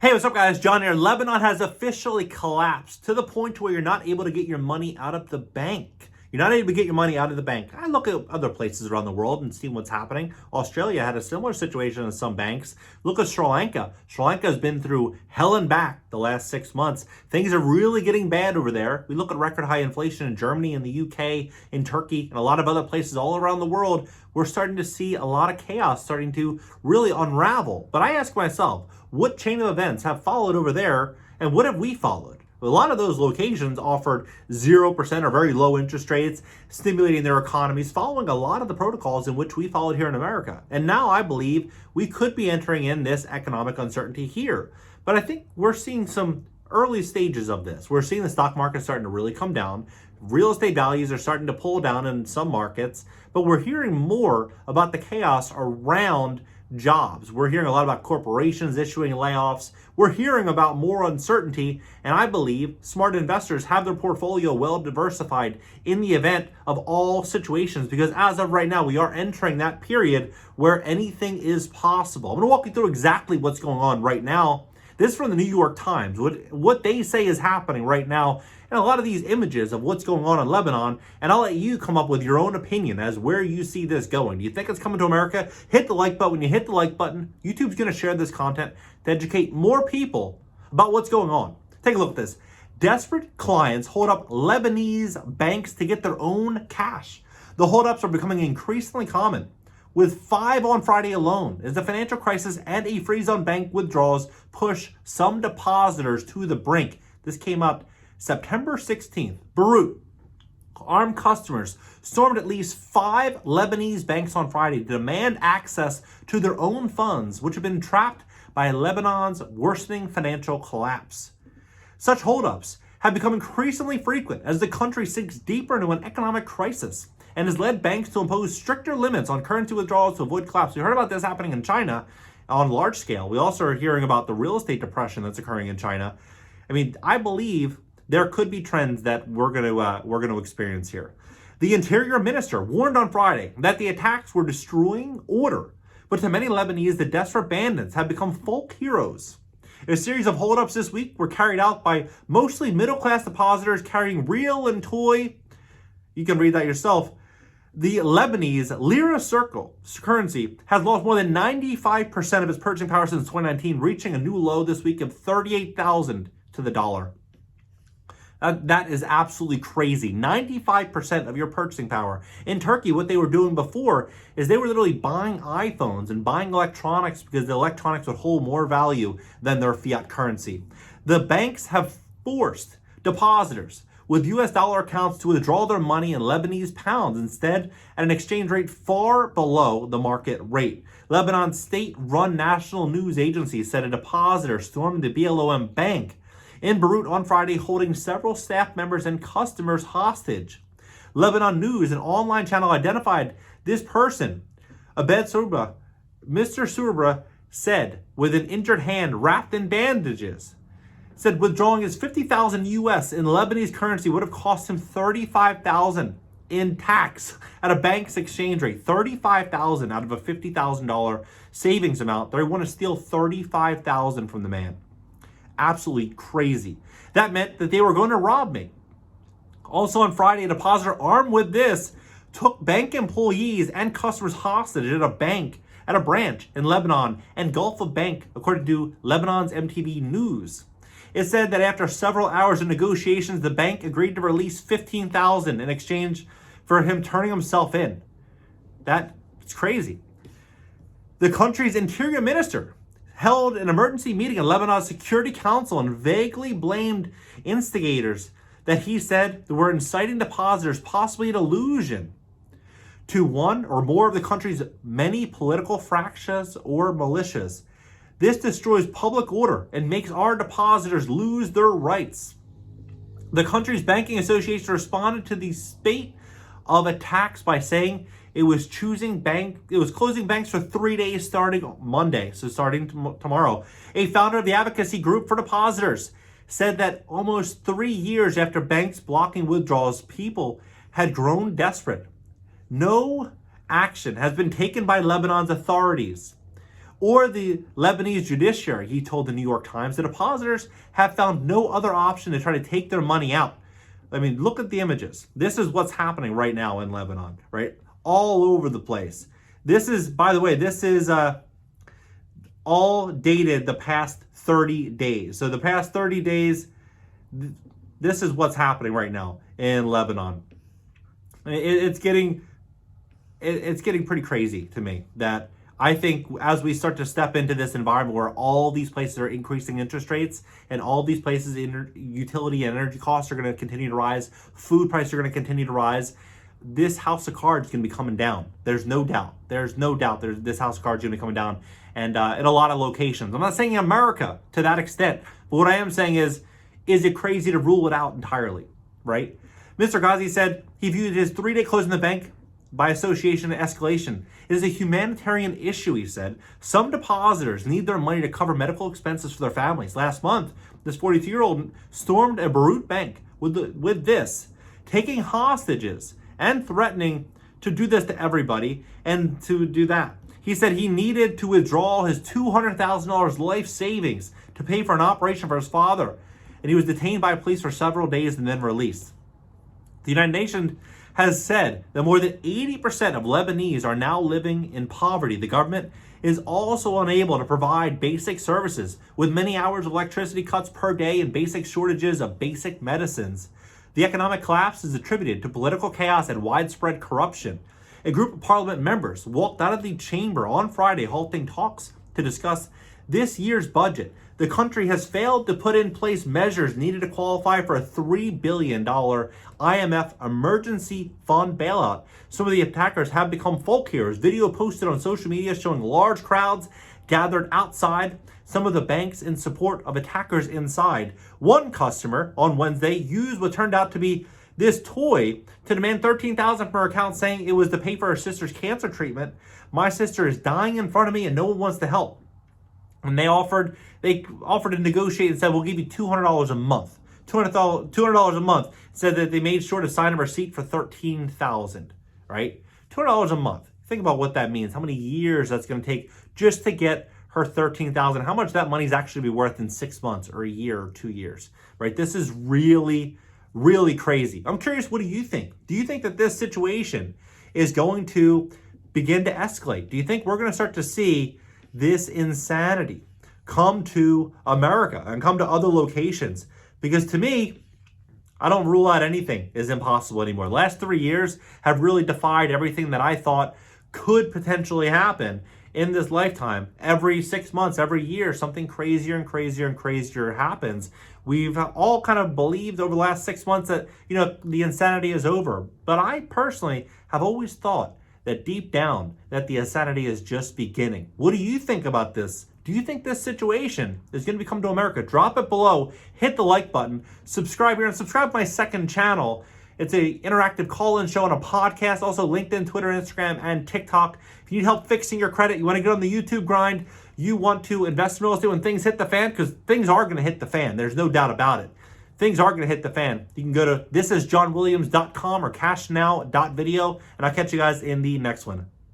Hey, what's up guys? John here. Lebanon has officially collapsed to the point where you're not able to get your money out of the bank. You're not able to get your money out of the bank. I look at other places around the world and see what's happening. Australia had a similar situation in some banks. Look at Sri Lanka. Sri Lanka has been through hell and back the last 6 months. Things are really getting bad over there. We look at record high inflation in Germany, in the UK, in Turkey, and a lot of other places all around the world. We're starting to see a lot of chaos starting to really unravel. But I ask myself, what chain of events have followed over there, and what have we followed? A lot of those locations offered 0% or very low interest rates, stimulating their economies, following a lot of the protocols in which we followed here in America. And now I believe we could be entering in this economic uncertainty here. But I think we're seeing some early stages of this. We're seeing the stock market starting to really come down. Real estate values are starting to pull down in some markets, but we're hearing more about the chaos around jobs. We're hearing a lot about corporations issuing layoffs. We're hearing about more uncertainty, and I believe smart investors have their portfolio well diversified in the event of all situations, because as of right now, we are entering that period where anything is possible. I'm going to walk you through exactly what's going on right now. This is from the New York Times, what they say is happening right now, and a lot of these images of what's going on in Lebanon, and I'll let you come up with your own opinion as where you see this going. Do you think it's coming to America? Hit the like button. When you hit the like button, YouTube's going to share this content to educate more people about what's going on. Take a look at this. Desperate clients hold up Lebanese banks to get their own cash. The holdups are becoming increasingly common, with 5 on Friday alone, as the financial crisis and a freeze on bank withdrawals push some depositors to the brink. This came out September 16th. Beirut. Armed customers stormed at least 5 Lebanese banks on Friday to demand access to their own funds, which have been trapped by Lebanon's worsening financial collapse. Such holdups have become increasingly frequent as the country sinks deeper into an economic crisis and has led banks to impose stricter limits on currency withdrawals to avoid collapse. We heard about this happening in China on large scale. We also are hearing about the real estate depression that's occurring in China. I mean, I believe there could be trends that we're going to experience here. The Interior Minister warned on Friday that the attacks were destroying order, but to many Lebanese, the desperate bandits have become folk heroes. A series of holdups this week were carried out by mostly middle-class depositors carrying real and toy. You can read that yourself. The Lebanese lira circle currency has lost more than 95% of its purchasing power since 2019, reaching a new low this week of 38,000 to the dollar. That is absolutely crazy. 95% of your purchasing power. In Turkey, what they were doing before is they were literally buying iPhones and buying electronics because the electronics would hold more value than their fiat currency. The banks have forced depositors with US dollar accounts to withdraw their money in Lebanese pounds instead at an exchange rate far below the market rate. Lebanon's state-run national news agency said a depositor stormed the BLOM bank in Beirut on Friday, holding several staff members and customers hostage. Lebanon News, an online channel, identified this person, Abed Surba. Mr. Surba said, with an injured hand wrapped in bandages, said withdrawing his 50,000 US in Lebanese currency would have cost him 35,000 in tax at a bank's exchange rate. 35,000 out of a $50,000 savings amount. They want to steal 35,000 from the man. Absolutely crazy. That meant that they were going to rob me. Also on Friday, a depositor armed with this took bank employees and customers hostage at a branch in Lebanon and Gulf of Bank, according to Lebanon's MTV News. It said that after several hours of negotiations, the bank agreed to release 15,000 in exchange for him turning himself in. That's crazy. The country's interior minister held an emergency meeting in Lebanon's Security Council and vaguely blamed instigators that he said were inciting depositors, possibly an allusion to one or more of the country's many political fractions or militias. This destroys public order and makes our depositors lose their rights. The country's banking association responded to the spate of attacks by saying it was closing banks for 3 days starting Monday, so starting tomorrow. A founder of the advocacy group for depositors said that almost 3 years after banks blocking withdrawals, people had grown desperate. No action has been taken by Lebanon's authorities or the Lebanese judiciary. He told the New York Times the depositors have found no other option to try to take their money out. I mean, look at the images. This is what's happening right now in Lebanon, right? All over the place. This is, by the way, this is all dated the past 30 days. So the past 30 days, this is what's happening right now in Lebanon. It's getting pretty crazy to me that I think as we start to step into this environment where all these places are increasing interest rates and all these places utility and energy costs are going to continue to rise, food prices are going to continue to rise, this house of cards is going to be coming down. There's no doubt. This house of cards is going to be coming down, and in a lot of locations. I'm not saying in America to that extent, but what I am saying is it crazy to rule it out entirely, right? Mr. Ghazi said he viewed his 3-day closing the bank by association and escalation. It is a humanitarian issue, he said. Some depositors need their money to cover medical expenses for their families. Last month, this 42-year-old stormed a Beirut bank with this, taking hostages and threatening to do this to everybody and to do that. He said he needed to withdraw his $200,000 life savings to pay for an operation for his father, and he was detained by police for several days and then released. The United Nations has said that more than 80% of Lebanese are now living in poverty. The government is also unable to provide basic services, with many hours of electricity cuts per day and basic shortages of basic medicines. The economic collapse is attributed to political chaos and widespread corruption. A group of parliament members walked out of the chamber on Friday, halting talks to discuss this year's budget. The country has failed to put in place measures needed to qualify for a $3 billion IMF emergency fund bailout. Some of the attackers have become folk heroes. Video posted on social media showing large crowds gathered outside some of the banks in support of attackers inside. One customer on Wednesday used what turned out to be this toy to demand $13,000 from her account, saying it was to pay for her sister's cancer treatment. My sister is dying in front of me and no one wants to help. And they offered to negotiate and said, we'll give you $200 a month. $200 a month. Said that they made sure to sign a receipt for $13,000, right? $200 a month. Think about what that means. How many years that's going to take just to get her $13,000. How much that money is actually be worth in 6 months or a year or 2 years, right? This is really, really crazy. I'm curious, what do you think? Do you think that this situation is going to begin to escalate? Do you think we're going to start to see this insanity come to America and come to other locations? Because to me, I don't rule out anything is impossible anymore. The last 3 years have really defied everything that I thought could potentially happen in this lifetime. Every 6 months, every year, something crazier and crazier and crazier happens. We've all kind of believed over the last 6 months that, the insanity is over. But I personally have always thought that deep down that the insanity is just beginning. What do you think about this? Do you think this situation is going to come to America? Drop it below, hit the like button, subscribe here, and subscribe to my second channel. It's an interactive call-in show and a podcast, also LinkedIn, Twitter, Instagram, and TikTok. If you need help fixing your credit, you want to get on the YouTube grind, you want to invest in real estate when things hit the fan, because things are going to hit the fan. There's no doubt about it. Things are going to hit the fan. You can go to thisisjohnwilliams.com or cashnow.video, and I'll catch you guys in the next one.